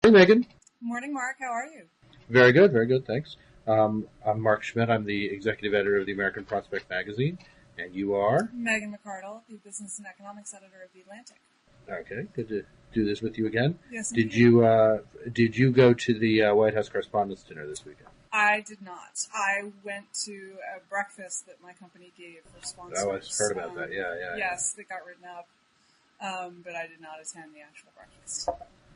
Hey, Megan. Morning, Mark. How are you? Very good, thanks. I'm Mark Schmitt. I'm the executive editor of the American Prospect magazine, and you are? Megan McArdle, the business and economics editor of The Atlantic. Okay, good to do this with you again. Yes, Did indeed. did you go to the White House Correspondents' Dinner this weekend? I did not. I went to a breakfast that my company gave for sponsors. Oh, I've heard about that. Yeah. Yes, that got written up, but I did not attend the actual breakfast.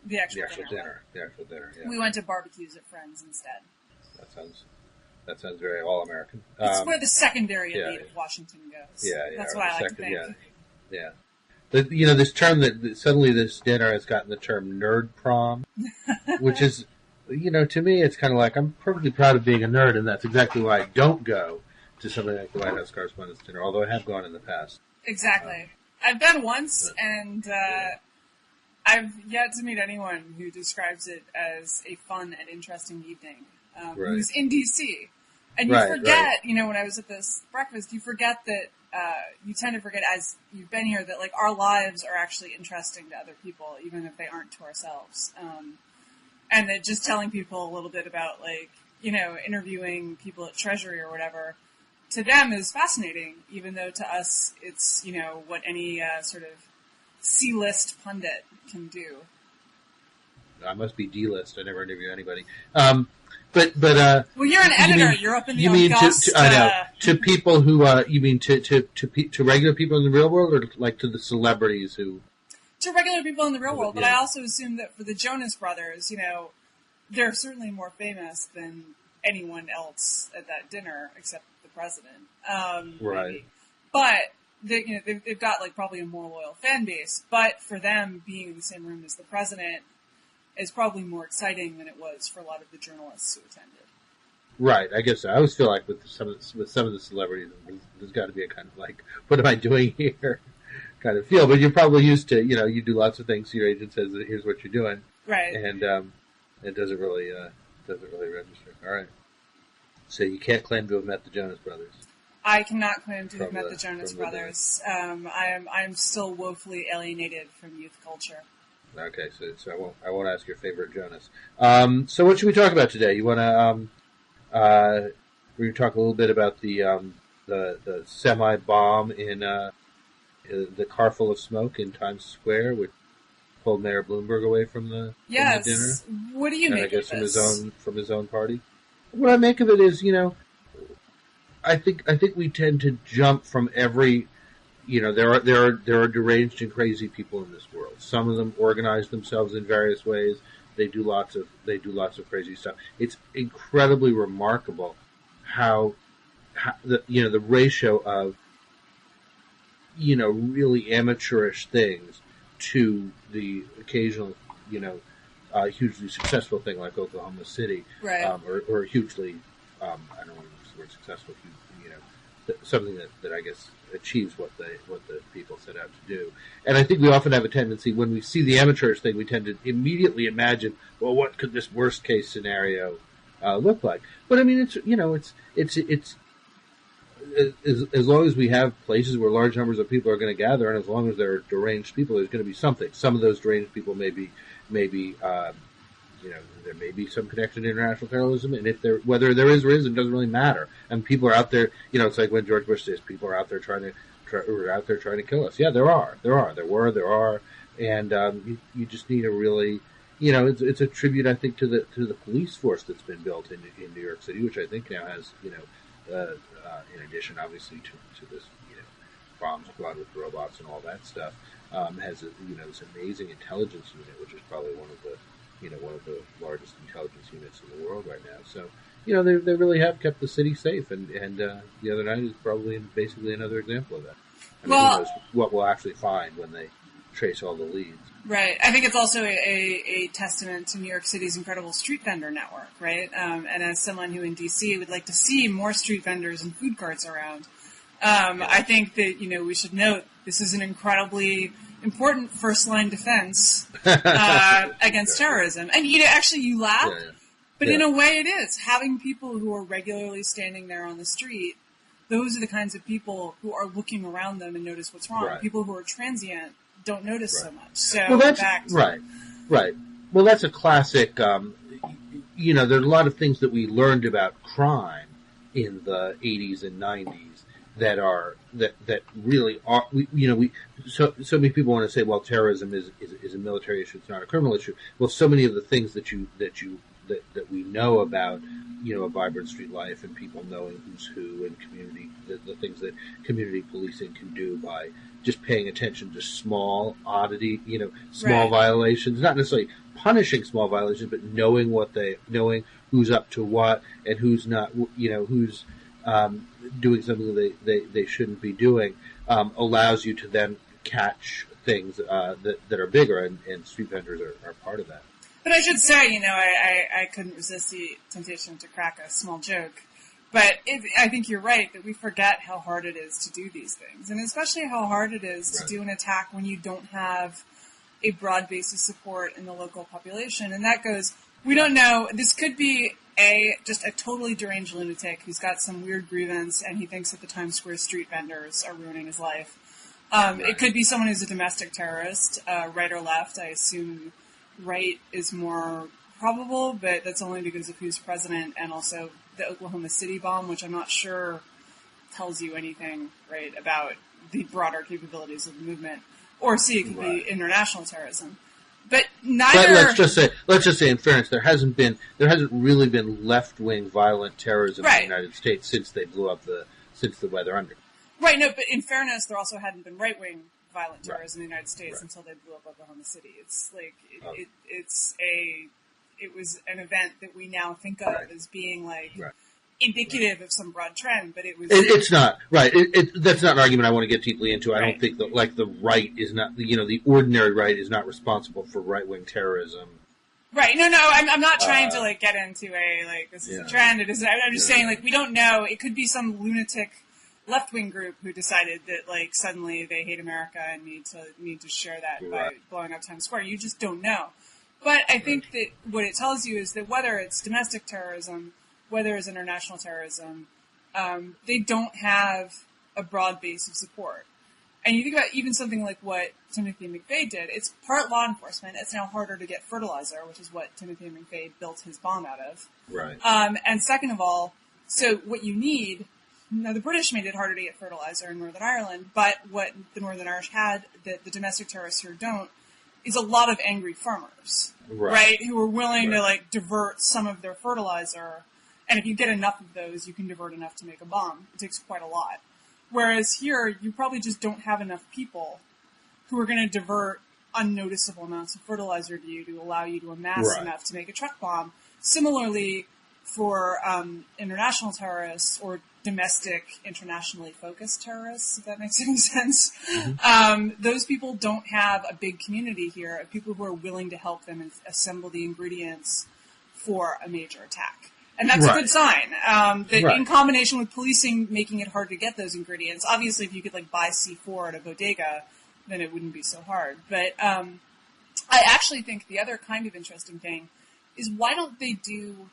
The actual dinner. The actual dinner. Yeah. We went to barbecues at Friends instead. That sounds very all-American. It's where the secondary elite of Washington goes. Yeah. That's what I like to think. Yeah. This term that suddenly this dinner has gotten the term nerd prom, which is, to me, it's kind of like I'm perfectly proud of being a nerd, and that's exactly why I don't go to something like the White House Correspondents' Dinner, although I have gone in the past. Exactly. I've been once, and I've yet to meet anyone who describes it as a fun and interesting evening, who's in D.C. And you forget, when I was at this breakfast, you forget that, you tend to forget as you've been here that, our lives are actually interesting to other people, even if they aren't to ourselves. And that just telling people a little bit about, interviewing people at Treasury or whatever, to them is fascinating, even though to us it's, what any sort of C-list pundit can do. I must be D-list. I never interview anybody. Well, you're an editor. You're up in the august... I know. To people who, you mean to regular people in the real world, or to the celebrities who... To regular people in the real world, but I also assume that for the Jonas Brothers, they're certainly more famous than anyone else at that dinner, except the president. Right. Maybe. But... they've got probably a more loyal fan base, but for them being in the same room as the president is probably more exciting than it was for a lot of the journalists who attended. Right, I guess so. I always feel like with some of the celebrities, there's got to be a kind of what am I doing here kind of feel. But you're probably used to, you do lots of things. Your agent says, here's what you're doing, right? And it doesn't really register. All right. So you can't claim to have met the Jonas Brothers. I cannot claim to have met the Jonas Brothers. I am still woefully alienated from youth culture. Okay, so I won't ask your favorite Jonas. So what should we talk about today? You want to we're going to talk a little bit about the semi bomb in the car full of smoke in Times Square, which pulled Mayor Bloomberg away from the dinner. What do you make of this? From his own party. What I make of it is, I think we tend to jump from every, there are deranged and crazy people in this world. Some of them organize themselves in various ways. They do lots of crazy stuff. It's incredibly remarkable how the ratio of really amateurish things to the occasional hugely successful thing like Oklahoma City, right? Or hugely I don't know the word successful, something that I guess achieves what the people set out to do. And I think we often have a tendency, when we see the amateurish thing, we tend to immediately imagine, well, what could this worst case scenario look like? But I mean, it's as long as we have places where large numbers of people are going to gather, and as long as there are deranged people, there's going to be something. Some of those deranged people may be there may be some connection to international terrorism, and whether there is or isn't doesn't really matter. And people are out there, it's like when George Bush says, people are out there trying to kill us. Yeah, there are, and you just need a really, it's a tribute, I think, to the police force that's been built in New York City, which I think now has, in addition, obviously, to this, bomb squad with robots and all that stuff, has this amazing intelligence unit, which is probably one of the largest intelligence units in the world right now. So, they really have kept the city safe, and the other night is probably basically another example of that. Who knows what we'll actually find when they trace all the leads. Right. I think it's also a testament to New York City's incredible street vendor network, right? And as someone who in D.C. would like to see more street vendors and food carts around, I think that, we should note this is an incredibly important first-line defense against terrorism. And, you laugh, but in a way it is. Having people who are regularly standing there on the street, those are the kinds of people who are looking around them and notice what's wrong. Right. People who are transient don't notice so much. So right. Well, that's a classic. There are a lot of things that we learned about crime in the 80s and 90s that really are. So many people want to say, well, terrorism is a military issue; it's not a criminal issue. Well, so many of the things that we know about, a vibrant street life and people knowing who's who and community, the things that community policing can do by just paying attention to small oddity, small violations, not necessarily punishing small violations, but knowing who's up to what and who's not, who's doing something they shouldn't be doing, allows you to then catch things that are bigger, and street vendors are part of that. But I should say, I couldn't resist the temptation to crack a small joke. But I think you're right that we forget how hard it is to do these things, and especially how hard it is to do an attack when you don't have a broad base of support in the local population. And that goes, we don't know, this could be just a totally deranged lunatic who's got some weird grievance and he thinks that the Times Square street vendors are ruining his life. It could be someone who's a domestic terrorist, right or left. I assume right is more probable, but that's only because of who's president and also the Oklahoma City bomb, which I'm not sure tells you anything, right, about the broader capabilities of the movement. Or C, it could be international terrorism. But neither. Let's just say, in fairness, there hasn't really been left-wing violent terrorism in the United States since they blew up since the Weather Underground. Right. No, but in fairness, there also hadn't been right-wing violent terrorism in the United States until they blew up Oklahoma City. It's like it was an event that we now think of as being indicative of some broad trend, but it was. It's not right. That's not an argument I want to get deeply into. I don't think that the right is not the ordinary right is not responsible for right wing terrorism. Right. No. I'm not trying to get into this is a trend. It is. I'm just saying we don't know. It could be some lunatic left-wing group who decided that suddenly they hate America and need to share that by blowing up Times Square. You just don't know. But I think that what it tells you is that whether it's domestic terrorism, whether it's international terrorism, they don't have a broad base of support. And you think about even something like what Timothy McVeigh did. It's part law enforcement. It's now harder to get fertilizer, which is what Timothy McVeigh built his bomb out of. Right. And second of all, so what you need. Now, the British made it harder to get fertilizer in Northern Ireland, but what the Northern Irish had that the domestic terrorists here don't is a lot of angry farmers, right? Who are willing to divert some of their fertilizer, and if you get enough of those, you can divert enough to make a bomb. It takes quite a lot. Whereas here, you probably just don't have enough people who are going to divert unnoticeable amounts of fertilizer to you to allow you to amass enough to make a truck bomb. Similarly, for international terrorists or domestic, internationally focused terrorists, if that makes any sense. Mm-hmm. Those people don't have a big community here of people who are willing to help them assemble the ingredients for a major attack. And that's a good sign. In combination with policing making it hard to get those ingredients, obviously if you could buy C4 at a bodega, then it wouldn't be so hard. But I actually think the other kind of interesting thing is why don't they do,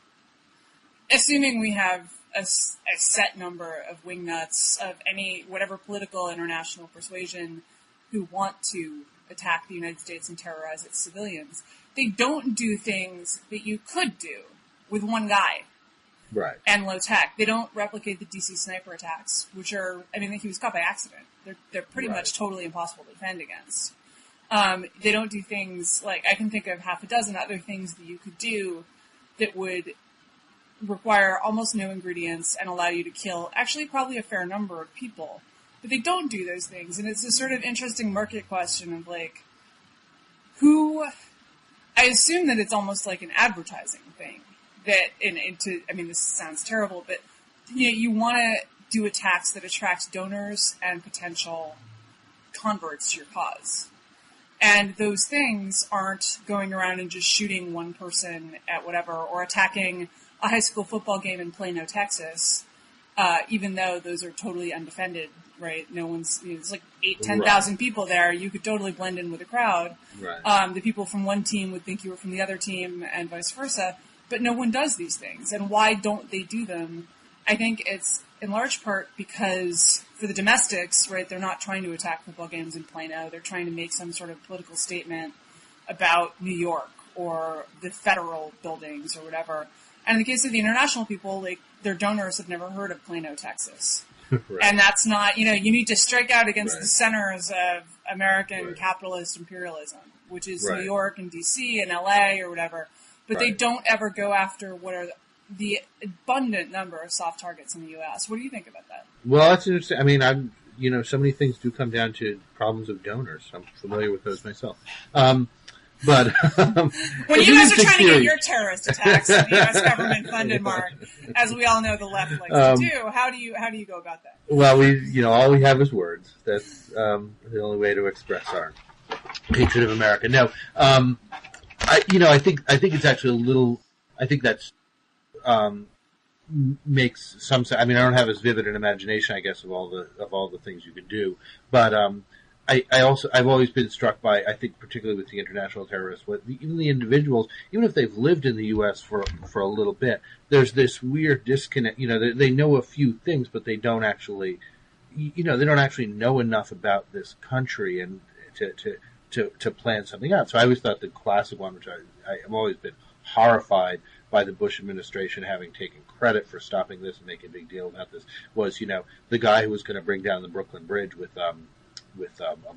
assuming we have a set number of wingnuts of whatever political international persuasion who want to attack the United States and terrorize its civilians, they don't do things that you could do with one guy. Right. And low tech. They don't replicate the DC sniper attacks, which are, he was caught by accident. They're pretty much totally impossible to defend against. They don't do things I can think of half a dozen other things that you could do that would require almost no ingredients and allow you to kill actually probably a fair number of people. But they don't do those things, and it's a sort of interesting market question of who, I assume that it's almost like an advertising thing, that, this sounds terrible, but you want to do attacks that attract donors and potential converts to your cause. And those things aren't going around and just shooting one person at whatever, or attacking a high school football game in Plano, Texas, even though those are totally undefended, right? No one's, it's 10,000 people there. You could totally blend in with the crowd. Right. The people from one team would think you were from the other team and vice versa, but no one does these things. And why don't they do them? I think it's in large part because for the domestics, right, they're not trying to attack football games in Plano. They're trying to make some sort of political statement about New York or the federal buildings or whatever. And in the case of the international people, like their donors have never heard of Plano, Texas. Right. And that's not, you need to strike out against the centers of American capitalist imperialism, which is New York and DC and LA or whatever. But they don't ever go after what are the abundant number of soft targets in the U.S. What do you think about that? Well, that's interesting. I mean, so many things do come down to problems of donors. I'm familiar with those myself. But when you guys are trying to get your terrorist attacks in the U.S. government funded, Mark, as we all know the left likes to do, how do you go about that? Well, all we have is words. That's the only way to express our hatred of America. No, I think it's actually a little. I think that's makes some sense. I mean, I don't have as vivid an imagination, I guess, of all the things you could do, but I've always been struck by, I think, particularly with the international terrorists, even the individuals, even if they've lived in the U.S. for a little bit, there's this weird disconnect. They know a few things, but they don't actually, they don't actually know enough about this country and to plan something out. So I always thought the classic one, which I've always been horrified by the Bush administration having taken credit for stopping this and making a big deal about this, was, the guy who was going to bring down the Brooklyn Bridge with a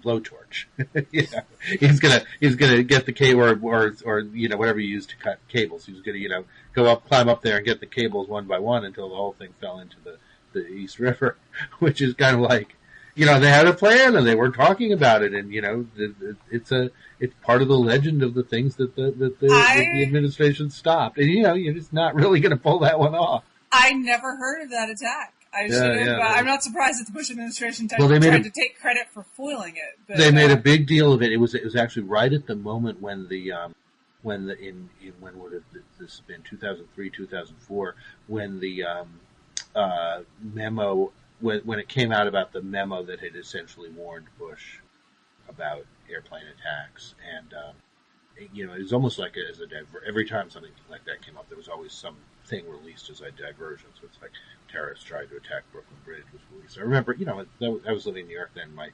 blowtorch. He's gonna get the cable or whatever you use to cut cables. He was gonna climb up there and get the cables one by one until the whole thing fell into the East River, which is kind of like, they had a plan and they were talking about it, and it's part of the legend of the things that the administration stopped, and you're just not really going to pull that one off. I never heard of that attack. I'm not surprised that the Bush administration tried to take credit for foiling it. But, they made a big deal of it. It was actually right at the moment when when would this have been 2003, 2004, when the memo when it came out about the memo that had essentially warned Bush about airplane attacks, and it was almost like every time something like that came up, there was always something released as a diversion. So it's like terrorists tried to attack Brooklyn Bridge was released. I remember, I was living in New York then. My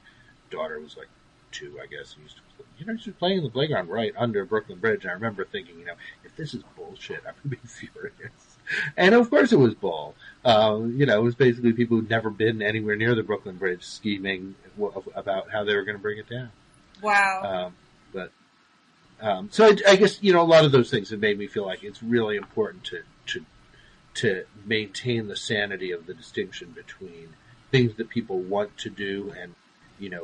daughter was like 2, I guess, and used to play in the playground right under Brooklyn Bridge. And I remember thinking, if this is bullshit, I'm going to be furious. And of course it was bull. It was basically people who'd never been anywhere near the Brooklyn Bridge scheming about how they were going to bring it down. Wow. So I guess, a lot of those things have made me feel like it's really important to maintain the sanity of the distinction between things that people want to do and,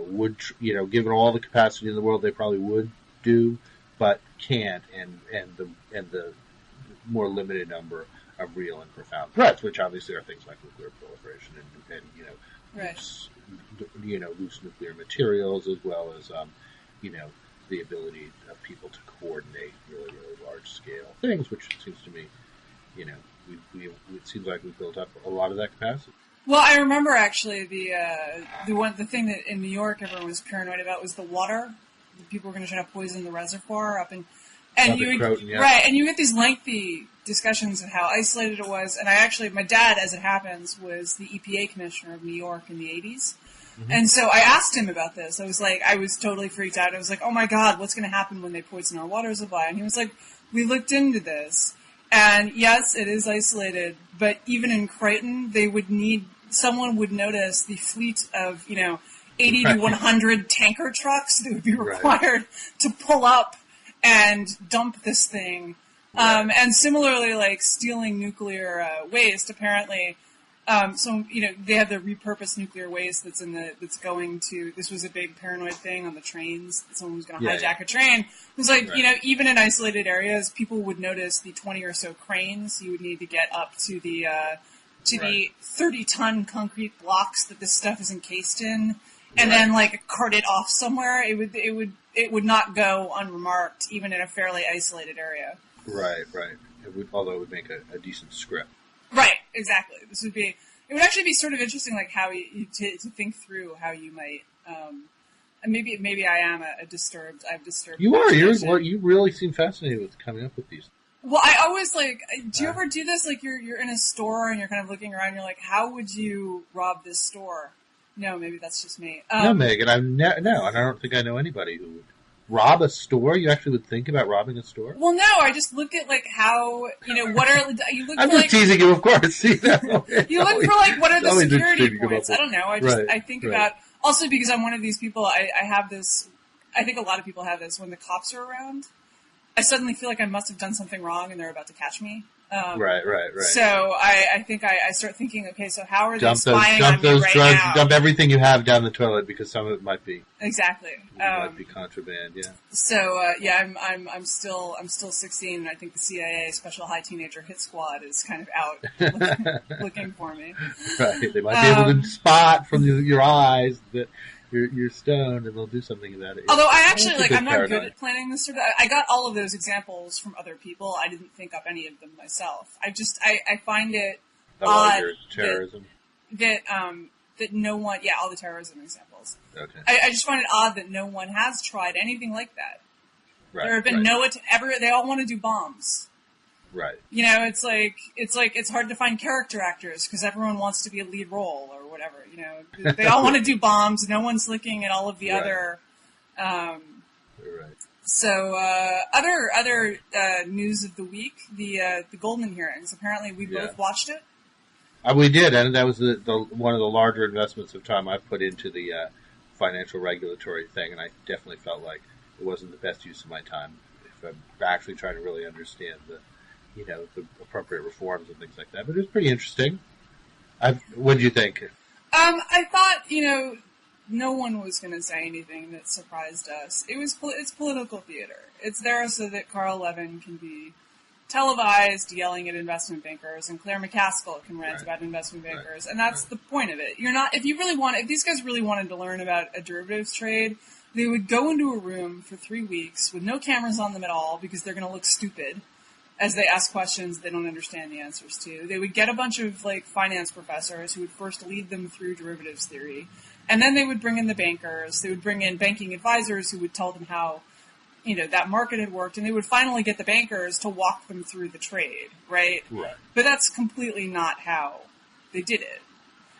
would, given all the capacity in the world, they probably would do, but can't, and the more limited number of real and profound threats, which obviously are things like nuclear proliferation and loose nuclear materials, as well as, the ability of people to coordinate really, really large scale things, which seems to me, it seems like we've built up a lot of that capacity. Well, I remember actually the thing that in New York everyone was paranoid about was the water. People were going to try to poison the reservoir up in Croton, yeah. Right, and you get these lengthy discussions of how isolated it was. And my dad, as it happens, was the EPA commissioner of New York in the 80s. Mm-hmm. And so I asked him about this. I was totally freaked out. I was like, oh my God, what's going to happen when they poison our water supply? And he was like, we looked into this. And yes, it is isolated, but even in Croton, someone would notice the fleet of, 80 to 100 tanker trucks that would be required to pull up and dump this thing. Right. And similarly, like stealing nuclear waste, apparently, they have the repurposed nuclear waste that's going to, this was a big paranoid thing on the trains, that someone was going to hijack a train. It was like, even in isolated areas, people would notice the 20 or so cranes you would need to get up to the 30-ton concrete blocks that this stuff is encased in, and then cart it off somewhere. It would not go unremarked, even in a fairly isolated area. Right. Although it would make a decent script. Right, exactly. It would actually be sort of interesting, like how to think through how you might, and maybe I am I've disturbed. You are. You really seem fascinated with coming up with these. Well, I always do you ever do this? Like you're in a store and you're kind of looking around and you're like, how would you rob this store? No, maybe that's just me. No, Megan, I don't think I know anybody who would. rob a store? You actually would think about robbing a store? Well, no, I just look at like how, what are, you look I'm for just teasing you, of course. you look for like, what are the security points? I don't know. I think about, also because I'm one of these people, I have this, I think a lot of people have this, when the cops are around, I suddenly feel like I must have done something wrong and they're about to catch me. Right. So I think I start thinking, okay, so how are they spying on me those right drugs, now? dump everything you have down the toilet because some of it might be might be contraband. Yeah. So I'm still 16, and I think the CIA Special High Teenager Hit Squad is kind of out looking for me. Right. They might be able to spot from your eyes that you're stoned, and they'll do something about it. Although I actually, I'm not good at planning this sort of. I got all of those examples from other people. I didn't think up any of them myself. I find it odd terrorism. That no one, all the terrorism examples. Okay. I just find it odd that no one has tried anything like that. Right. There have been they all want to do bombs. Right. It's hard to find character actors because everyone wants to be a lead role or whatever. They all want to do bombs. No one's looking at all of the other. Right. So other news of the week, the Goldman hearings. Apparently, we both watched it. We did, and that was the one of the larger investments of time I've put into the financial regulatory thing, and I definitely felt like it wasn't the best use of my time if I'm actually trying to really understand the appropriate reforms and things like that. But it was pretty interesting. What did you think? I thought, no one was going to say anything that surprised us. It's political theater. It's there so that Carl Levin can be televised yelling at investment bankers, and Claire McCaskill can rant about investment bankers, and that's the point of it. If these guys really wanted to learn about a derivatives trade, they would go into a room for 3 weeks with no cameras on them at all because they're going to look stupid as they ask questions they don't understand the answers to. They would get a bunch of finance professors who would first lead them through derivatives theory, and then they would bring in the bankers. They would bring in banking advisors who would tell them how that market had worked, and they would finally get the bankers to walk them through the trade, right? Right. But that's completely not how they did it.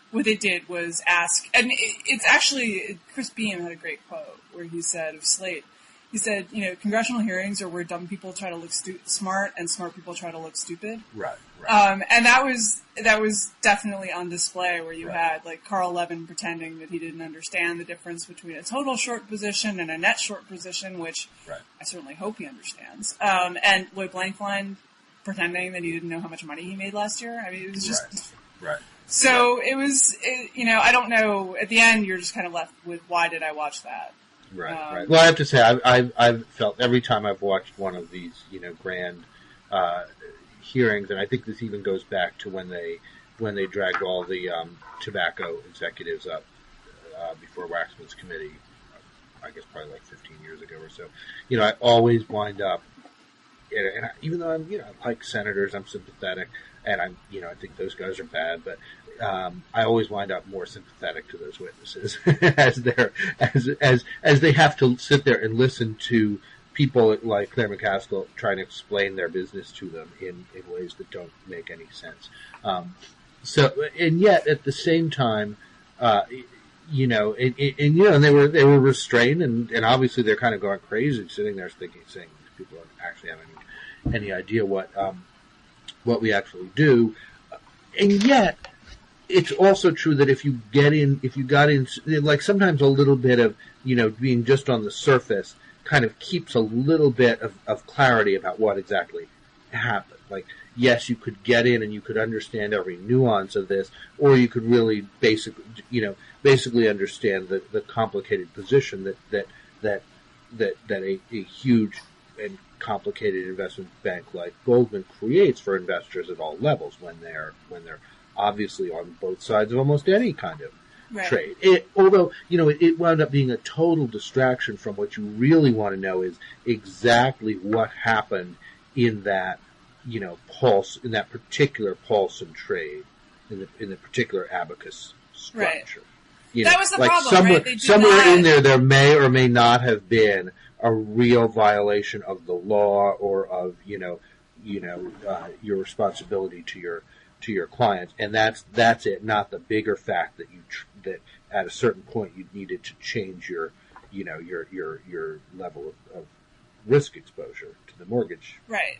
What they did was ask, and it's actually, Chris Beam had a great quote where he said of Slate, he said, congressional hearings are where dumb people try to look smart and smart people try to look stupid. Right. And that was definitely on display where you had Carl Levin pretending that he didn't understand the difference between a total short position and a net short position, which I certainly hope he understands. And Lloyd Blankfein pretending that he didn't know how much money he made last year. I mean, it was just... Right. So it was, I don't know. At the end, you're just kind of left with, why did I watch that? Right. Well, I have to say, I've felt every time I've watched one of these, grand hearings, and I think this even goes back to when they dragged all the tobacco executives up before Waxman's committee, I guess probably 15 years ago or so. I always wind up, and even though I'm, I like senators, I'm sympathetic, and I think those guys are bad, but I always wind up more sympathetic to those witnesses as they have to sit there and listen to people like Claire McCaskill trying to explain their business to them in ways that don't make any sense. And yet at the same time, and they were restrained, and obviously they're kind of going crazy, sitting there saying these people don't actually have any idea what we actually do, and yet. It's also true that if you got in, sometimes a little bit of, being just on the surface kind of keeps a little bit of clarity about what exactly happened. Yes, you could get in and you could understand every nuance of this, or you could really basically understand the complicated position that a huge and complicated investment bank like Goldman creates for investors at all levels when they're obviously on both sides of almost any kind of trade. Although, it wound up being a total distraction from what you really want to know is exactly what happened in that, pulse, in that particular Paulson trade, in the particular abacus structure. That was the problem, somewhere in there may or may not have been a real violation of the law or of, your responsibility to your clients, and that's it. Not the bigger fact that that at a certain point you needed to change your your level of risk exposure to the mortgage. Right.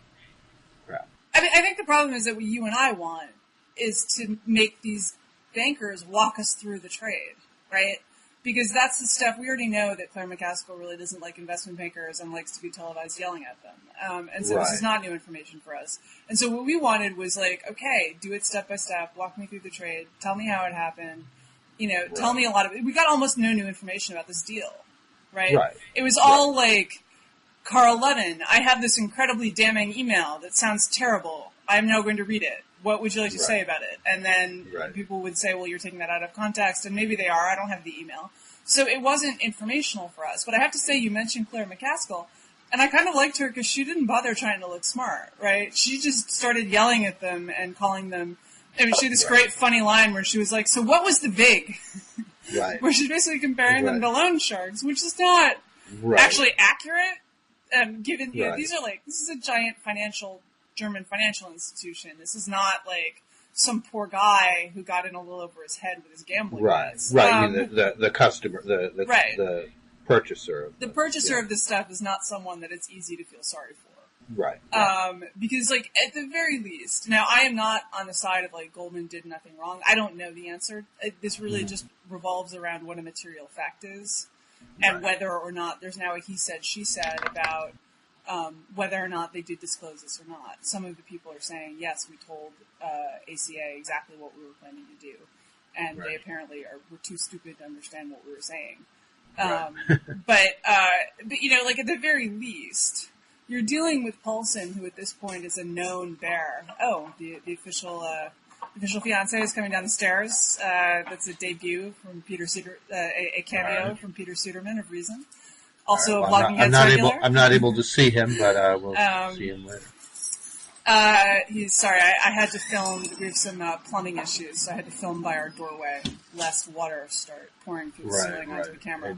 Crap. I mean, I think the problem is that what you and I want is to make these bankers walk us through the trade, right? Because that's the stuff we already know that Claire McCaskill really doesn't like investment bankers and likes to be televised yelling at them. And so This is not new information for us. And so what we wanted was like, okay, do it step by step, walk me through the trade, tell me how it happened, tell me a lot of it. We got almost no new information about this deal, right? It was all like, Carl Levin, I have this incredibly damning email that sounds terrible. I'm now going to read it. What would you like to say about it? And then people would say, well, you're taking that out of context, and maybe they are. I don't have the email. So it wasn't informational for us. But I have to say, you mentioned Claire McCaskill, and I kind of liked her because she didn't bother trying to look smart, right? She just started yelling at them and calling them. I mean, she had this great funny line where she was like, so what was the vig? Where she's basically comparing them to loan sharks, which is not actually accurate. Given, this is a giant German financial institution. This is not like some poor guy who got in a little over his head with his gambling days. You mean the customer, the purchaser. The purchaser of this stuff is not someone that it's easy to feel sorry for. Because, like, at the very least, now I am not on the side of, like, Goldman did nothing wrong. I don't know the answer. This really just revolves around what a material fact is and whether or not there's now a he said, she said about whether or not they did disclose this or not. Some of the people are saying, yes, we told ACA exactly what we were planning to do. And they apparently were too stupid to understand what we were saying. But, like, at the very least, you're dealing with Paulson, who at this point is a known bear. Oh, the official fiancé is coming down the stairs. That's a debut from Peter a cameo from Peter Suderman of Reason. Also, Blogging Heads regular. I'm not able to see him, but we'll see him later. He's sorry. I had to film. We have some plumbing issues, so I had to film by our doorway, lest water start pouring through the ceiling onto the camera.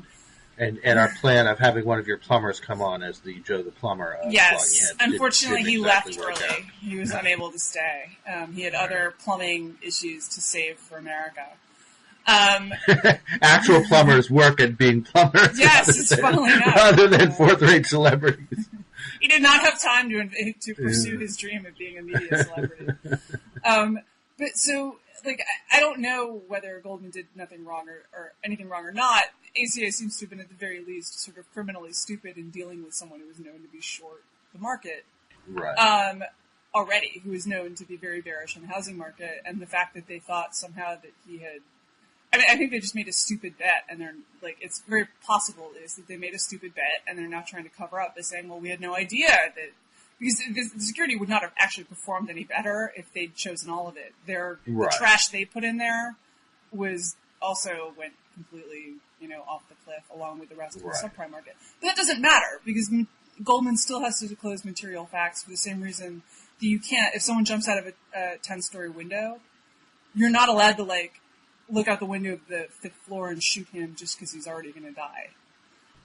And our plan of having one of your plumbers come on as the Joe the Plumber. Yes, unfortunately, he left early. He was unable to stay. He had other plumbing issues to save for America. Actual plumbers work at being plumbers. Yes, it's funnily enough. Rather than fourth-rate celebrities. He did not have time to pursue his dream of being a media celebrity. But so, like, I don't know whether Goldman did nothing wrong or anything wrong or not. ACA seems to have been, at the very least, sort of criminally stupid in dealing with someone who was known to be short the market. Already, who was known to be very bearish in the housing market, and the fact that they thought somehow that he had... I mean, I think they just made a stupid bet, and they're, like, it's very possible is that they made a stupid bet, and they're now trying to cover up by saying, well, we had no idea that... Because the security would not have actually performed any better if they'd chosen all of it. The trash they put in there also went completely, off the cliff, along with the rest of the subprime market. But that doesn't matter, because Goldman still has to disclose material facts for the same reason that you can't, if someone jumps out of a 10-story window, you're not allowed to, like, look out the window of the 5th floor and shoot him just because he's already going to die.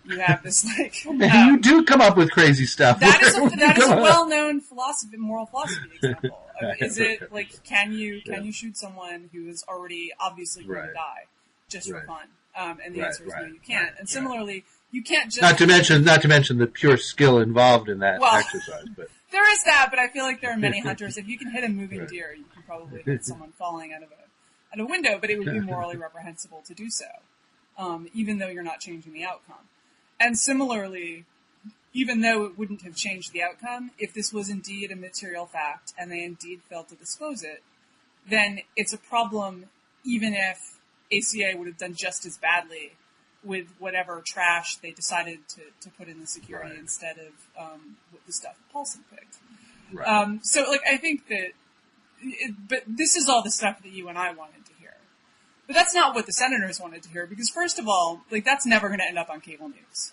You have this, like... you do come up with crazy stuff. That is a well-known moral philosophy example. Is it, like, can you shoot someone who is already obviously going to die just for fun? And the answer is no, you can't. And similarly, you can't just... Not to mention the pure skill involved in that exercise. But there is that, but I feel like there are many hunters. If you can hit a moving deer, you can probably hit someone falling out of a window, but it would be morally reprehensible to do so, even though you're not changing the outcome. And similarly, even though it wouldn't have changed the outcome, if this was indeed a material fact and they indeed failed to disclose it, then it's a problem even if ACA would have done just as badly with whatever trash they decided to put in the security instead of the stuff Paulson picked. So, like, I think that... but this is all the stuff that you and I wanted to hear. But that's not what the senators wanted to hear, because first of all, like, that's never going to end up on cable news.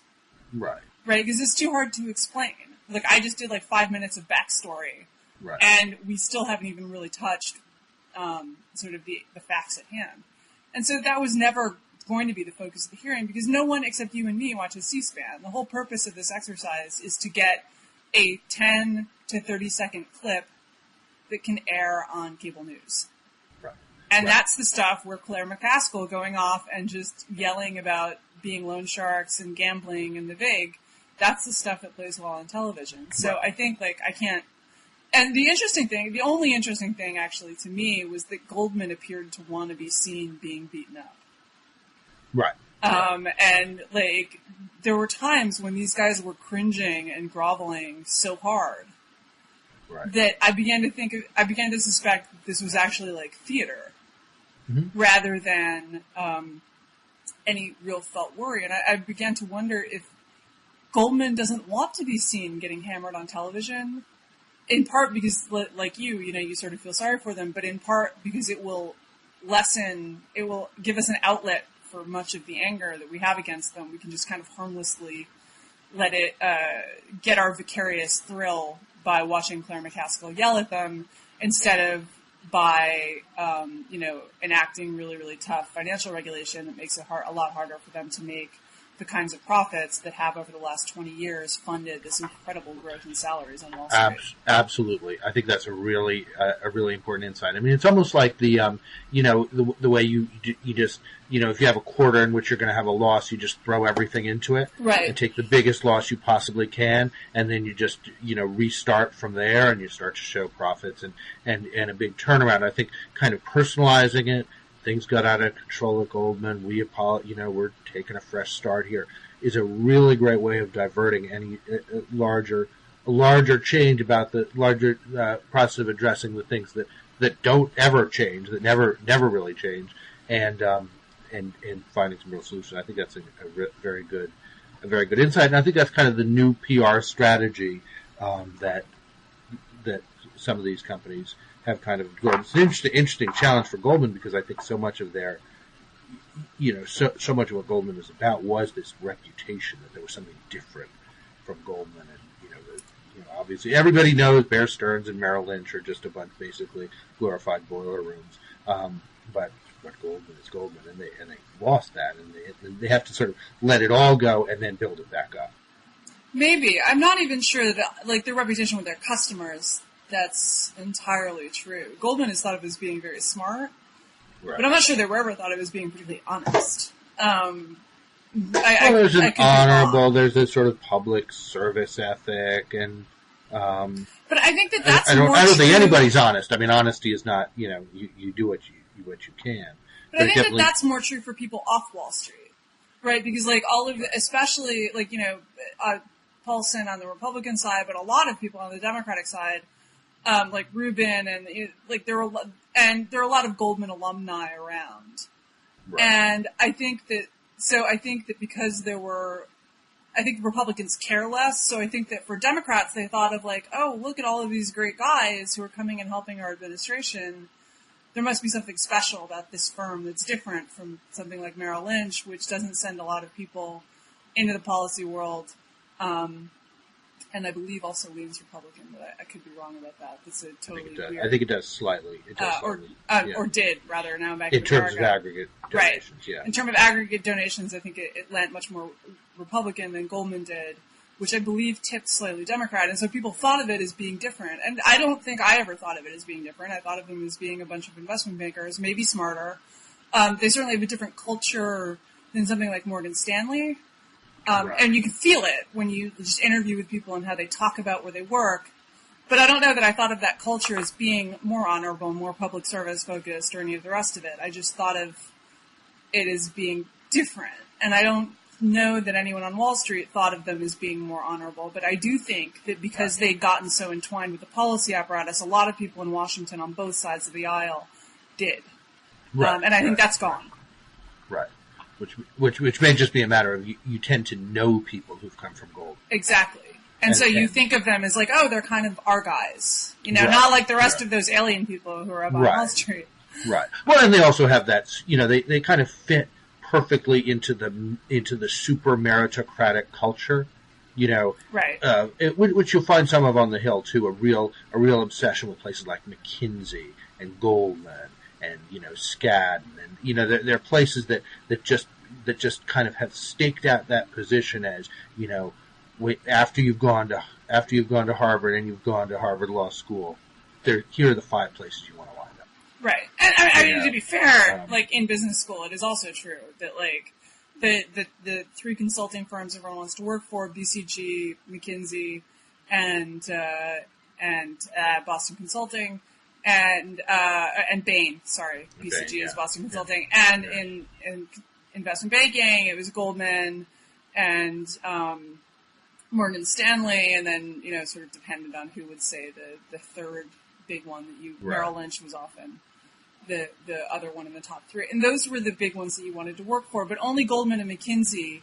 Right, because it's too hard to explain. Like, I just did, like, 5 minutes of backstory, and we still haven't even really touched sort of the facts at hand. And so that was never going to be the focus of the hearing, because no one except you and me watches C-SPAN. The whole purpose of this exercise is to get a 10 to 30 second clip that can air on cable news. And that's the stuff where Claire McCaskill going off and just yelling about being loan sharks and gambling and the vig, that's the stuff that plays well on television. So I think, like, I can't... And the only interesting thing, actually, to me, was that Goldman appeared to want to be seen being beaten up. Right. And, like, there were times when these guys were cringing and groveling so hard that I began to suspect that this was actually, like, theater rather than any real felt worry. And I began to wonder if Goldman doesn't want to be seen getting hammered on television, in part because, like you sort of feel sorry for them, but in part because it will give us an outlet for much of the anger that we have against them. We can just kind of harmlessly let it get our vicarious thrill by watching Claire McCaskill yell at them instead of by, enacting really, really tough financial regulation that makes it a lot harder for them to make the kinds of profits that have over the last 20 years funded this incredible growth in salaries on Wall Street. Absolutely. I think that's a really important insight. I mean, it's almost like the way you just, if you have a quarter in which you're going to have a loss, you just throw everything into it and take the biggest loss you possibly can. And then you just, restart from there and you start to show profits and a big turnaround. I think kind of personalizing it. Things got out of control at Goldman. We're taking a fresh start here. Is a really great way of diverting any larger change about the larger process of addressing the things that don't ever change, that never really change, and finding some real solution. I think that's a very good insight, and I think that's kind of the new PR strategy that some of these companies have kind of grown. It's an interesting challenge for Goldman because I think so much of their, so much of what Goldman is about was this reputation that there was something different from Goldman, and obviously everybody knows Bear Stearns and Merrill Lynch are just a bunch basically glorified boiler rooms, but Goldman is Goldman, and they lost that, and they have to sort of let it all go and then build it back up. Maybe I'm not even sure that their reputation with their customers. That's entirely true. Goldman is thought of as being very smart, but I'm not sure they were ever thought of as being particularly honest. There's an honorable, there's a sort of public service ethic, and but I think that's I don't think anybody's honest. I mean, honesty is not, you do what you can. But I think that's more true for people off Wall Street, right? Because especially Paulson on the Republican side, but a lot of people on the Democratic side. Like Rubin and there are a lot of Goldman alumni around, and I think that because I think Republicans care less. So I think that for Democrats they thought of look at all of these great guys who are coming and helping our administration. There must be something special about this firm that's different from something like Merrill Lynch, which doesn't send a lot of people into the policy world. And I believe also leans Republican, but I could be wrong about that. That's a totally weird. I think it does slightly. Or did, rather, now back in terms of aggregate donations, right. In terms of aggregate donations, I think it lent much more Republican than Goldman did, which I believe tipped slightly Democrat. And so people thought of it as being different. And I don't think I ever thought of it as being different. I thought of them as being a bunch of investment bankers, maybe smarter. They certainly have a different culture than something like Morgan Stanley. And you can feel it when you just interview with people and how they talk about where they work. But I don't know that I thought of that culture as being more honorable, more public service focused, or any of the rest of it. I just thought of it as being different. And I don't know that anyone on Wall Street thought of them as being more honorable. But I do think that because they'd gotten so entwined with the policy apparatus, a lot of people in Washington on both sides of the aisle did. And I think that's gone. Right. Which may just be a matter of you tend to know people who've come from Goldman. Exactly. And so you think of them as they're kind of our guys. Not like the rest of those alien people who are up on Wall Street. Right. Well, and they also have that, they kind of fit perfectly into the super meritocratic culture, which you'll find some of on the Hill too, a real obsession with places like McKinsey and Goldman and Skadden, and there are places that just kind of have staked out that position as after you've gone to Harvard and you've gone to Harvard Law School, here are the 5 places you want to wind up. Right. And I mean, to be fair, like in business school, it is also true that like the three consulting firms everyone wants to work for, BCG, McKinsey, and Boston Consulting, and Bain. Sorry, BCG is Boston Consulting, and in investment banking, it was Goldman and Morgan Stanley, and then sort of depended on who would say the third big one that Merrill Lynch was often the other one in the top three, and those were the big ones that you wanted to work for. But only Goldman and McKinsey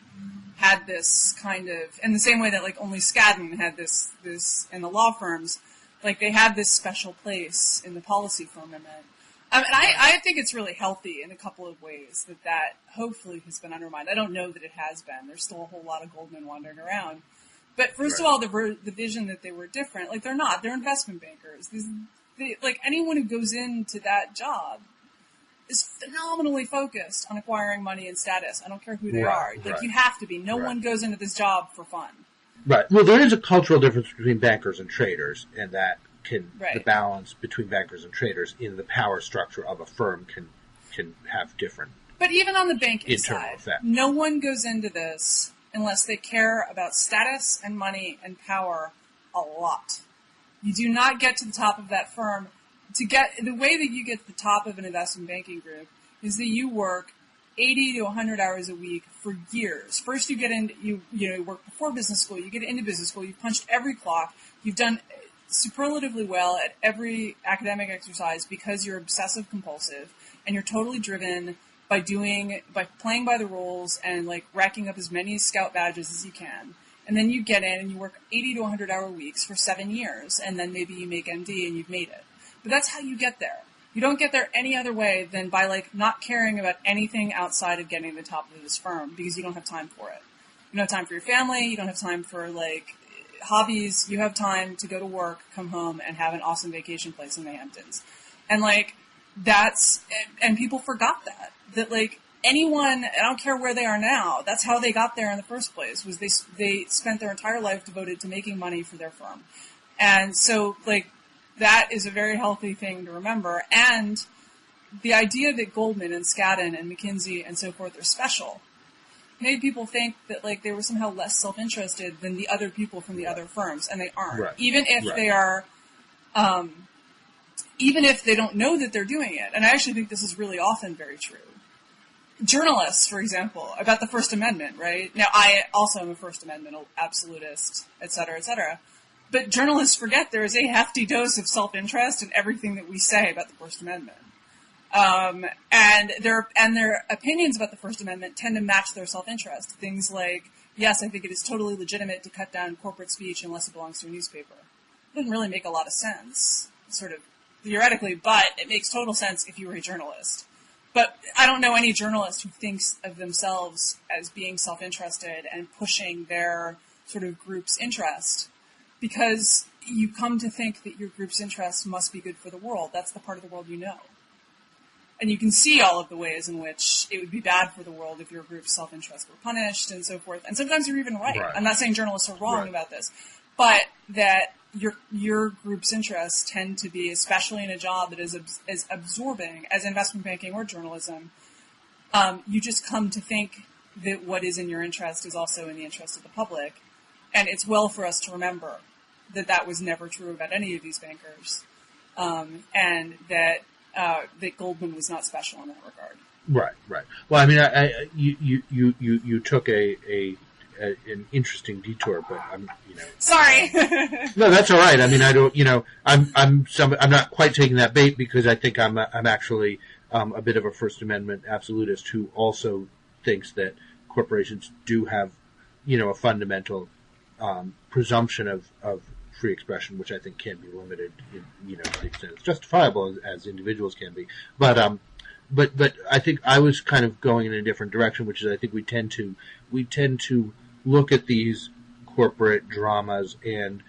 had this kind of, in the same way that like only Skadden had this in the law firms, like they had this special place in the policy firmament. And I think it's really healthy in a couple of ways that hopefully has been undermined. I don't know that it has been. There's still a whole lot of Goldman wandering around. But first of all, the vision that they were different, like they're not. They're investment bankers. Like anyone who goes into that job is phenomenally focused on acquiring money and status. I don't care who they are. Like you have to be. No one goes into this job for fun. Right. Well, there is a cultural difference between bankers and traders, and that the balance between bankers and traders in the power structure of a firm can have different. But even on the banking side, no one goes into this unless they care about status and money and power a lot. You do not get to the top of that firm. The way that you get to the top of an investment banking group is that you work 80 to 100 hours a week for years. First you get into, you work before business school, you get into business school, you've punched every clock, you've done superlatively well at every academic exercise because you're obsessive compulsive and you're totally driven by playing by the rules and like racking up as many scout badges as you can. And then you get in and you work 80 to 100 hour weeks for 7 years, and then maybe you make MD and you've made it. But that's how you get there. You don't get there any other way than by like not caring about anything outside of getting to the top of this firm because you don't have time for it. You don't have time for your family. You don't have time for like hobbies. You have time to go to work, come home, and have an awesome vacation place in the Hamptons. And like and people forgot that like anyone, I don't care where they are now, that's how they got there in the first place, was they spent their entire life devoted to making money for their firm. And so like that is a very healthy thing to remember. And the idea that Goldman and Skadden and McKinsey and so forth are special made people think that like they were somehow less self-interested than the other people from the other firms, and they aren't. Right. Even if they are, even if they don't know that they're doing it. And I actually think this is really often very true. Journalists, for example, about the First Amendment, right? Now, I also am a First Amendment absolutist, et cetera, et cetera. But journalists forget there is a hefty dose of self-interest in everything that we say about the First Amendment. And their opinions about the First Amendment tend to match their self-interest. Things like, yes, I think it is totally legitimate to cut down corporate speech unless it belongs to a newspaper. It doesn't really make a lot of sense, sort of theoretically, but it makes total sense if you were a journalist. But I don't know any journalist who thinks of themselves as being self-interested and pushing their sort of group's interest, because you come to think that your group's interest must be good for the world. That's the part of the world you know. And you can see all of the ways in which it would be bad for the world if your group's self-interest were punished and so forth. And sometimes you're even right. I'm not saying journalists are wrong about this, but that your group's interests tend to be, especially in a job that is as absorbing as investment banking or journalism, you just come to think that what is in your interest is also in the interest of the public. And it's well for us to remember that that was never true about any of these bankers, and that Goldman was not special in that regard. Right. Well, I mean, you took an interesting detour, but sorry. No, that's all right. I mean, I don't. I'm not quite taking that bait because I think I'm actually a bit of a First Amendment absolutist who also thinks that corporations do have, a fundamental presumption of free expression, which I think can be limited, to the extent it's justifiable as individuals can be. But I think I was kind of going in a different direction, which is I think we tend to look at these corporate dramas, and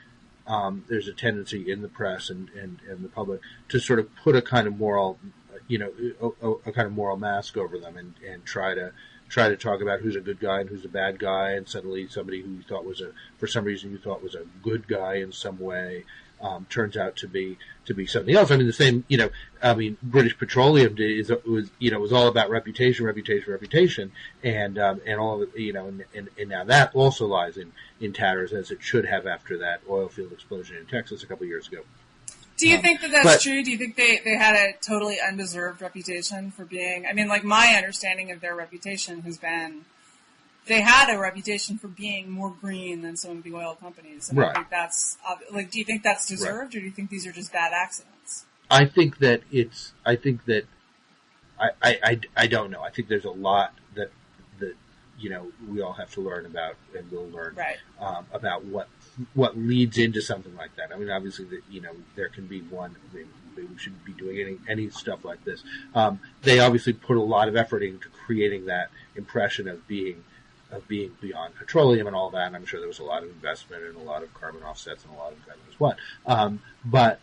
there's a tendency in the press and the public to sort of put a kind of moral, a kind of moral mask over them and try to talk about who's a good guy and who's a bad guy, and suddenly somebody who you thought was for some reason you thought was a good guy in some way turns out to be something else. I mean, the same, British Petroleum was all about reputation, and all of it, and now that also lies in tatters, as it should have after that oil field explosion in Texas a couple of years ago. Do you think that that's true? Do you think they had a totally undeserved reputation for being, my understanding of their reputation has been they had a reputation for being more green than some of the oil companies. And right. I think that's, do you think that's deserved, or do you think these are just bad accidents? I don't know. I think there's a lot that we all have to learn about, and we'll learn about what leads into something like that. I mean, obviously, there can be one. We shouldn't be doing any stuff like this. They obviously put a lot of effort into creating that impression of being beyond petroleum and all that. And I'm sure there was a lot of investment and a lot of carbon offsets and a lot of God knows what. But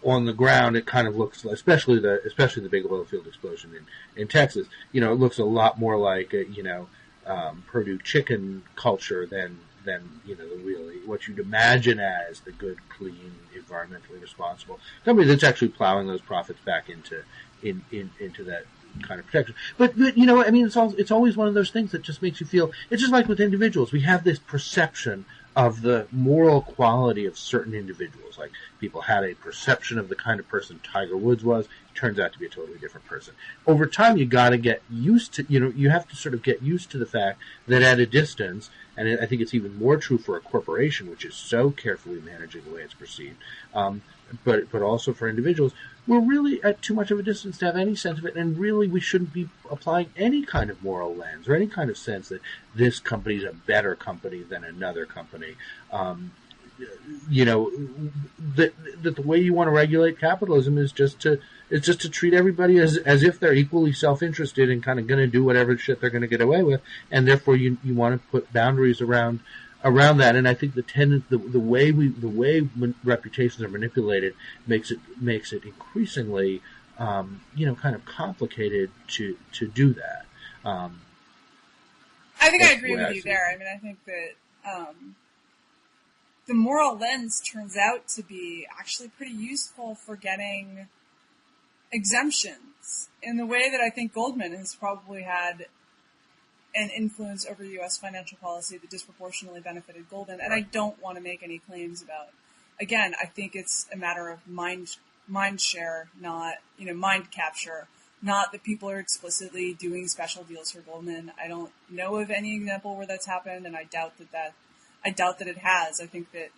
on the ground, it kind of looks, especially the big oil field explosion in Texas. It looks a lot more like Purdue chicken culture than really what you'd imagine as the good, clean, environmentally responsible company that's actually plowing those profits back into that kind of protection. But it's always one of those things that just makes you feel. It's just like with individuals. We have this perception of the moral quality of certain individuals. Like, people had a perception of the kind of person Tiger Woods was. He turns out to be a totally different person. Over time, you got to get used to, you have to sort of get used to the fact that at a distance, and I think it's even more true for a corporation, which is so carefully managing the way it's perceived, but also for individuals, we're really at too much of a distance to have any sense of it, and really we shouldn't be applying any kind of moral lens or any kind of sense that this company is a better company than another company. That the way you want to regulate capitalism is just to treat everybody as if they're equally self-interested and kind of going to do whatever shit they're going to get away with, and therefore you want to put boundaries around that. And I think the way reputations are manipulated makes it increasingly kind of complicated to do that. I think I agree with you there. I mean, I think that the moral lens turns out to be actually pretty useful for getting exemptions in the way that I think Goldman has probably had an influence over U.S. financial policy that disproportionately benefited Goldman. And I don't want to make any claims about, again, I think it's a matter of mind share, not, mind capture, not that people are explicitly doing special deals for Goldman. I don't know of any example where that's happened, and I doubt that it has. I think that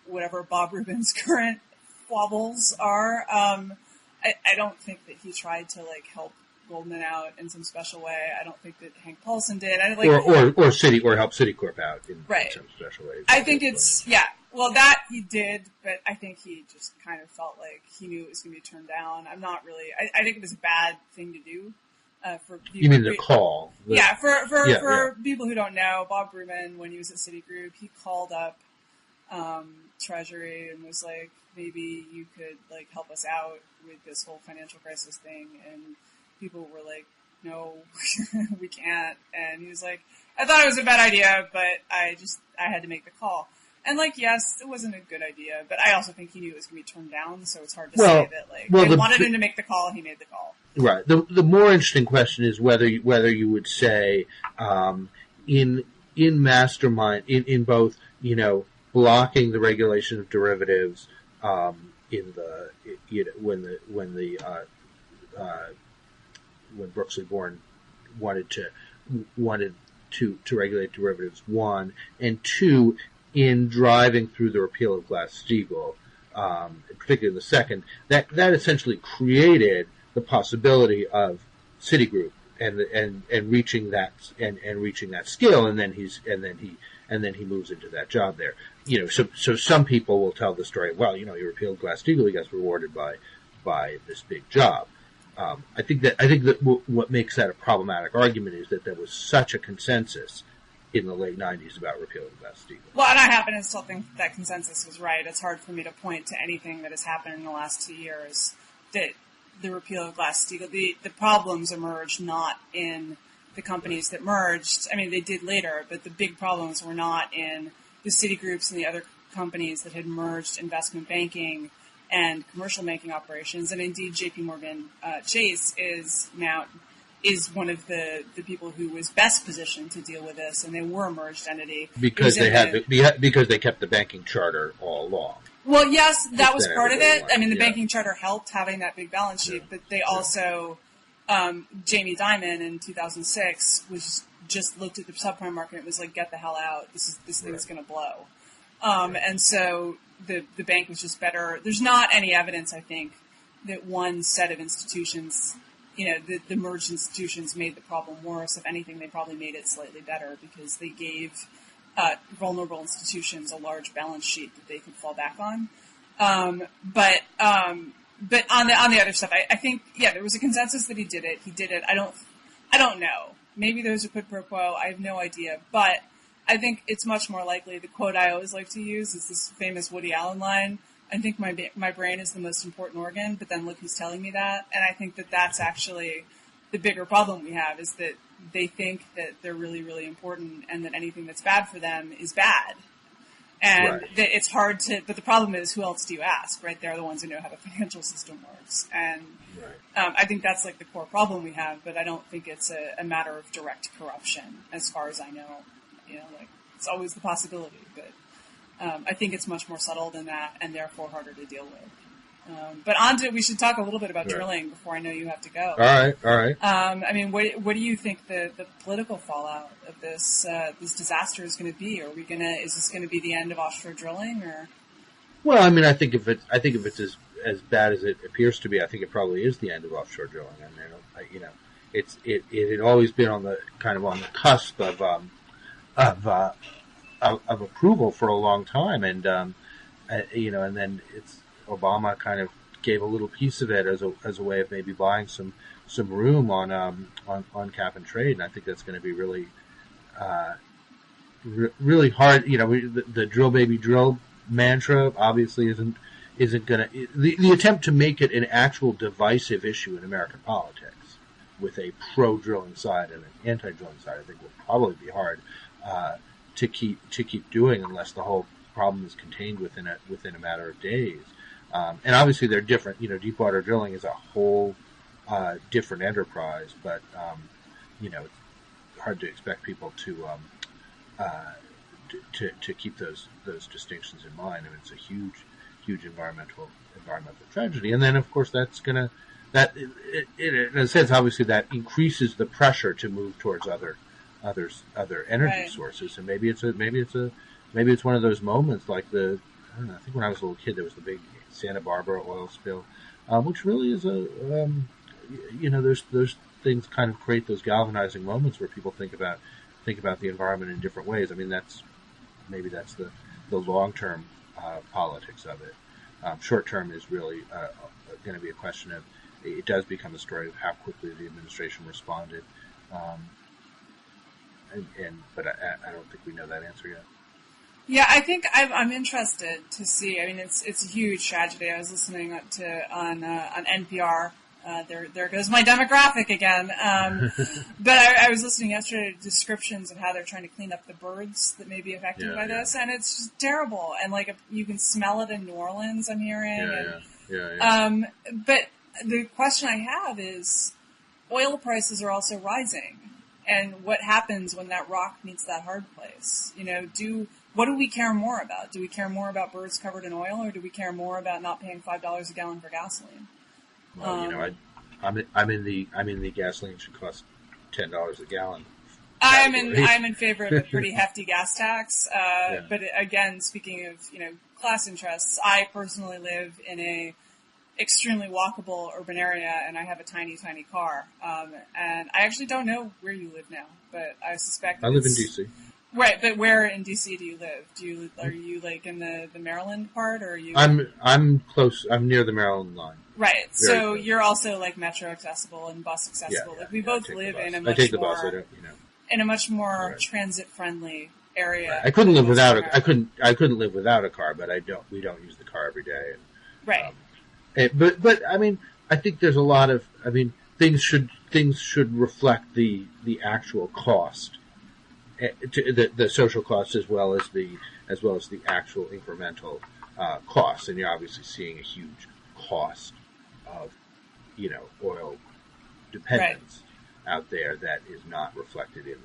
whatever Bob Rubin's current wobbles are, I don't think that he tried to help Goldman out in some special way. I don't think that Hank Paulson did. Or help Citicorp out in some special way. I think it's that he did, but I think he just kind of felt like he knew it was going to be turned down. I'm not really. I think it was a bad thing to do. For people, you mean the call? For people who don't know, Bob Rubin, when he was at Citigroup, he called up Treasury and was like, maybe you could help us out with this whole financial crisis thing, and people were like, no, we can't. And he was like, I thought it was a bad idea, but I had to make the call. And yes, it wasn't a good idea, but I also think he knew it was going to be turned down, so it's hard to say that they wanted him to make the call, he made the call. Right. The more interesting question is whether you would say in mastermind in both blocking the regulation of derivatives when Brooksley Born wanted to regulate derivatives, one, and two, in driving through the repeal of Glass-Steagall, particularly the second, that essentially created the possibility of Citigroup and reaching that scale, and then he moves into that job there. So some people will tell the story. Well, he repealed Glass-Steagall, he got rewarded by this big job. I think that what makes that a problematic argument is that there was such a consensus in the late 90s about repealing Glass-Steagall. Well, and I happen to still think that consensus was right. It's hard for me to point to anything that has happened in the last 2 years that the repeal of Glass-Steagall, the problems emerged not in the companies that merged. I mean, they did later, but the big problems were not in the Citigroups and the other companies that had merged investment banking and commercial banking operations, and indeed J.P. Morgan Chase is one of the people who was best positioned to deal with this, and they were a merged entity because they kept the banking charter all along. Well, yes, that was part of it. I mean, the banking charter helped having that big balance sheet, but they also, Jamie Dimon in 2006 was just looked at the subprime market and was like, "Get the hell out! This thing's going to blow." And so the bank was just better. There's not any evidence, I think, that one set of institutions, the merged institutions made the problem worse. If anything, they probably made it slightly better because they gave vulnerable institutions a large balance sheet that they could fall back on. But on the other stuff, I think, there was a consensus that he did it. He did it. I don't know. Maybe there's a quid pro quo. I have no idea. But I think it's much more likely. The quote I always like to use is this famous Woody Allen line: "I think my brain is the most important organ, but then look who's telling me that." And I think that that's actually the bigger problem we have, is that they think that they're really, really important and that anything that's bad for them is bad. And that it's hard to, but the problem is, who else do you ask, right? They're the ones who know how the financial system works. And I think that's like the core problem we have, but I don't think it's a matter of direct corruption, as far as I know. It's always the possibility, but I think it's much more subtle than that, and therefore harder to deal with. But we should talk a little bit about drilling before I know you have to go. All right. I mean, what do you think the political fallout of this disaster is going to be? Is this going to be the end of offshore drilling, or? Well, I mean, I think if it's as bad as it appears to be, I think it probably is the end of offshore drilling. And it had always been on the cusp of approval for a long time, and and then Obama kind of gave a little piece of it as a way of maybe buying some room on cap and trade, and I think that's going to be really really hard. The drill baby drill mantra obviously isn't going to the attempt to make it an actual divisive issue in American politics with a pro drilling side and an anti drilling side. I think will probably be hard to keep doing unless the whole problem is contained within a matter of days. And obviously they're different. Deepwater drilling is a whole different enterprise, but it's hard to expect people to keep those distinctions in mind. I mean, it's a huge environmental tragedy. And then of course in a sense, obviously that increases the pressure to move towards other energy sources. And maybe it's one of those moments like I think when I was a little kid, there was the big Santa Barbara oil spill, which really is those things kind of create those galvanizing moments where people think about the environment in different ways. I mean, that's the long-term politics of it. Short-term is really going to be a question of, it does become a story of how quickly the administration responded. But I don't think we know that answer yet. Yeah, I think I'm interested to see. I mean, it's a huge tragedy. I was listening on NPR. There goes my demographic again. But I was listening yesterday to descriptions of how they're trying to clean up the birds that may be affected by this, and it's just terrible. And you can smell it in New Orleans, I'm hearing. But the question I have is, oil prices are also rising, and what happens when that rock meets that hard place? What do we care more about? Do we care more about birds covered in oil, or do we care more about not paying $5 a gallon for gasoline? Well, I'm in the gasoline should cost $10 a gallon. I'm in favor of a pretty hefty gas tax. But again, speaking of class interests, I personally live in a extremely walkable urban area, and I have a tiny car. And I actually don't know where you live now, but I suspect I live in DC. Right, but where in DC do you live? Are you in the Maryland part, or are you? I'm close. I'm near the Maryland line. Right, so you're also metro accessible and bus accessible. We both live in a much more. I take the bus. I don't, in a much more transit friendly area. Right. I couldn't live without I couldn't live without a car, but we don't use the car every day. But I mean, I think there's a lot of things should reflect the actual cost the social costs as well as the actual incremental costs, and you're obviously seeing a huge cost of oil dependence out there that is not reflected in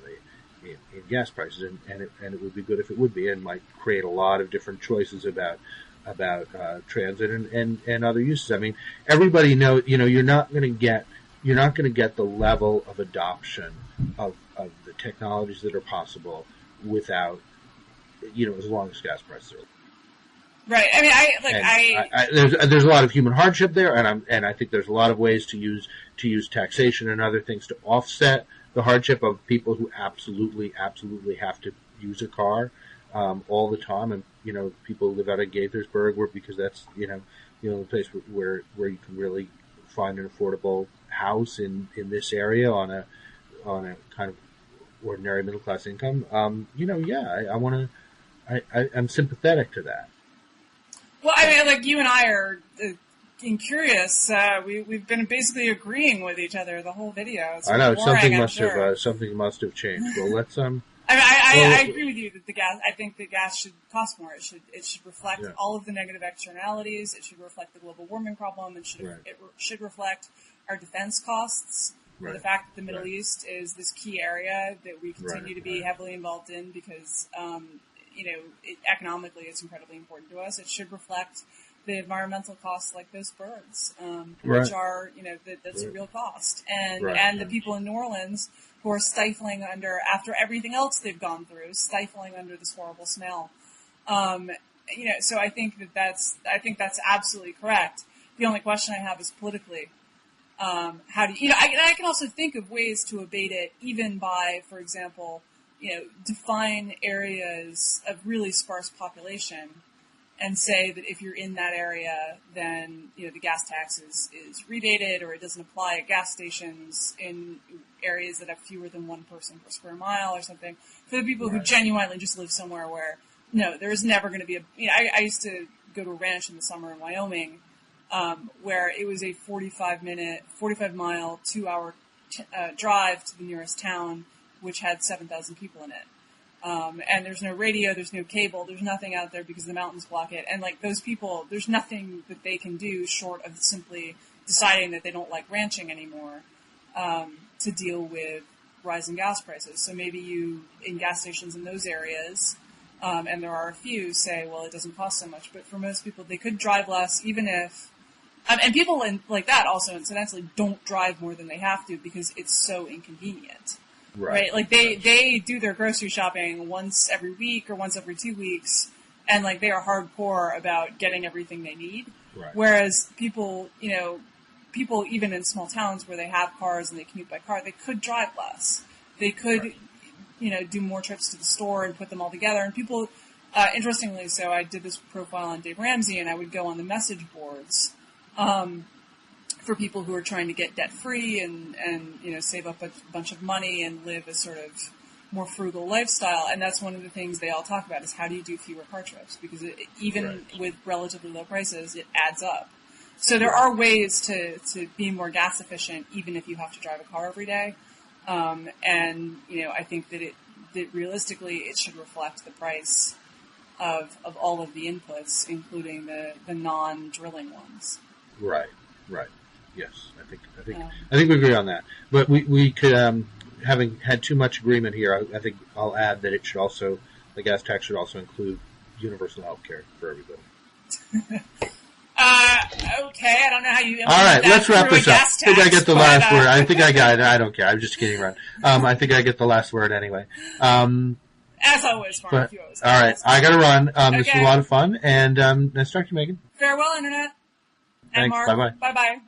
gas prices, and it would be good if it would be, and might create a lot of different choices about transit and other uses. I mean, everybody knows you're not going to get the level of adoption of the technologies that are possible without as long as gas prices are. Right. I mean, there's a lot of human hardship there, and I think there's a lot of ways to use taxation and other things to offset the hardship of people who absolutely have to use a car all the time, and people live out of Gaithersburg, because that's the place where you can really find an affordable house in this area on a kind of ordinary middle class income. I'm sympathetic to that. Well, I mean, like, you and I are curious. We've been basically agreeing with each other the whole video. It's I know boring, something must have changed. Well, let's I agree with you that I think the gas should cost more. It should reflect all of the negative externalities. It should reflect the global warming problem. It should reflect our defense costs. Right. The fact that the Middle East is this key area that we continue to be heavily involved in because, economically it's incredibly important to us. It should reflect the environmental costs, like those birds, which are, that's a real cost. And the people in New Orleans who are stifling after everything else they've gone through, stifling under this horrible smell. So I think that's absolutely correct. The only question I have is politically. How do you, I can also think of ways to abate it, even by, for example, define areas of really sparse population and say that if you're in that area, then, the gas tax is rebated, or it doesn't apply at gas stations in areas that have fewer than one person per square mile or something. For the people who genuinely just live somewhere where, there is never going to be I used to go to a ranch in the summer in Wyoming, where it was a 45 mile, 2-hour drive to the nearest town, which had 7,000 people in it. And there's no radio, there's no cable, there's nothing out there because the mountains block it. And like those people, there's nothing that they can do short of simply deciding that they don't like ranching anymore, to deal with rising gas prices. So maybe you, in gas stations in those areas, and there are a few, say, well, it doesn't cost so much. But for most people, they could drive less, even if, and people like that also, incidentally, don't drive more than they have to because it's so inconvenient. Right? Like they do their grocery shopping once every week or once every 2 weeks, and like they are hardcore about getting everything they need. Right. Whereas people even in small towns where they have cars and they commute by car, they could drive less. They could, do more trips to the store and put them all together. And people, interestingly, so I did this profile on Dave Ramsey, and I would go on the message boards, for people who are trying to get debt free and save up a bunch of money and live a sort of more frugal lifestyle. And that's one of the things they all talk about is how do you do fewer car trips? Because even with relatively low prices, it adds up. So there are ways to be more gas efficient, even if you have to drive a car every day. I think that realistically it should reflect the price of all of the inputs, including the non-drilling ones. Right. Yes, I think we agree on that. But we could, having had too much agreement here, I think I'll add that the gas tax should also include universal health care for everybody. Okay, I don't know how you. All right, let's wrap this up. I think I get the last word. I think I got it. I don't care. I'm just kidding around. I think I get the last word anyway. As always, Mark. All right, I got to run. This was a lot of fun, and nice to talk to you, Megan. Farewell, Internet. Thanks. And Mark. Bye-bye. Bye-bye.